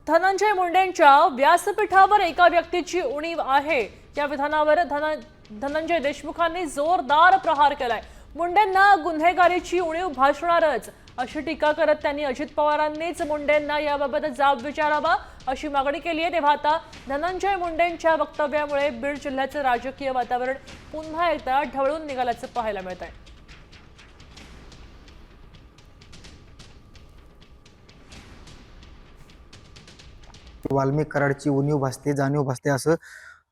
धनंजय मुंडेंच्या व्यासपीठावर एका व्यक्तीची उणीव आहे या विधानावर धनंजय देशमुखांनी जोरदार प्रहार केलाय। मुंडेंना गुन्हेगारीची उणीव भासणारच अशी टीका करत त्यांनी अजित पवारांनीच मुंडेंना याबाबत जाब विचारावा अशी मागणी केली आहे। तेव्हा आता धनंजय मुंडेंच्या वक्तव्यामुळे बीड जिल्ह्याचे राजकीय वातावरण पुन्हा एकदा ढवळून निघाल्याचं पाहायला मिळत आहे। वाल्मिक कराडची उणीव भासते, जाणीव भासते असं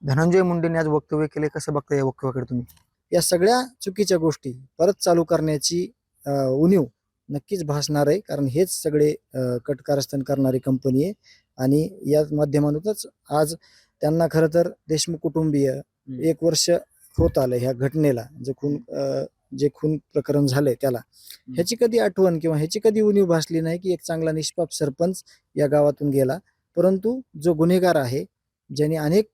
धनंजय मुंडेंनी आज वक्तव्य केले। कसं बघता या वक्तव्याकडे तुम्ही? या सगळ्या चुकीच्या गोष्टी परत चालू करण्याची उणीव नक्कीच भासणार आहे, कारण हेच सगळे कटकारस्थान करणारी कंपनी आहे आणि या माध्यमातूनच आज त्यांना खरं तर देशमुख कुटुंबीय 1 वर्ष होत आलं ह्या घटनेला, जे खून प्रकरण झालंय त्याला ह्याची कधी आठवण किंवा ह्याची कधी उणीव भासली नाही की एक चांगला निष्पाप सरपंच या गावातून गेला। परंतु जो गुन्हेगार आहे, ज्याने अनेक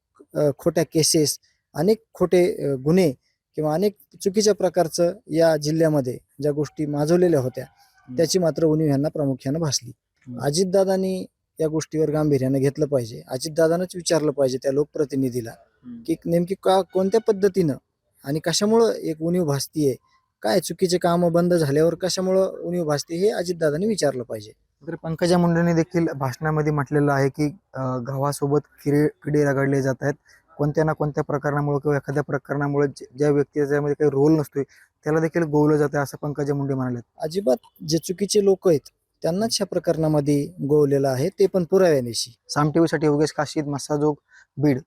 खोट्या केसेस, अनेक खोटे गुन्हे किंवा अनेक चुकीच्या प्रकारचं या जिल्ह्यामध्ये ज्या गोष्टी माजवलेल्या होत्या त्याची मात्र उणीव यांना प्रामुख्याने भासली। अजितदादांनी या गोष्टीवर गांभीर्याने घेतलं पाहिजे। अजितदादांनाच विचारलं पाहिजे त्या लोकप्रतिनिधीला की नेमकी कोणत्या पद्धतीनं आणि कशामुळं एक उणीव भासतीये, काय चुकीचे कामं बंद झाल्यावर कशामुळं उणीव भासते हे अजितदादांनी विचारलं पाहिजे। तर पंकजा मुंडेंनी देखील भाषणामध्ये म्हटलेलं आहे की गावासोबत किडे रगडले जात आहेत। कोणत्या ना कोणत्या प्रकरणामुळे किंवा एखाद्या प्रकरणामुळे ज्या व्यक्तीमध्ये काही रोल नसतोय त्याला देखील गोवलं जातं असं पंकजा मुंडे म्हणाले। अजिबात जे चुकीचे लोक आहेत त्यांनाच ह्या प्रकरणामध्ये गोवलेलं आहे, ते पण पुराव्यानिशी। साम टीव्हीसाठी योगेश काशीद, मस्साजोग, बीड।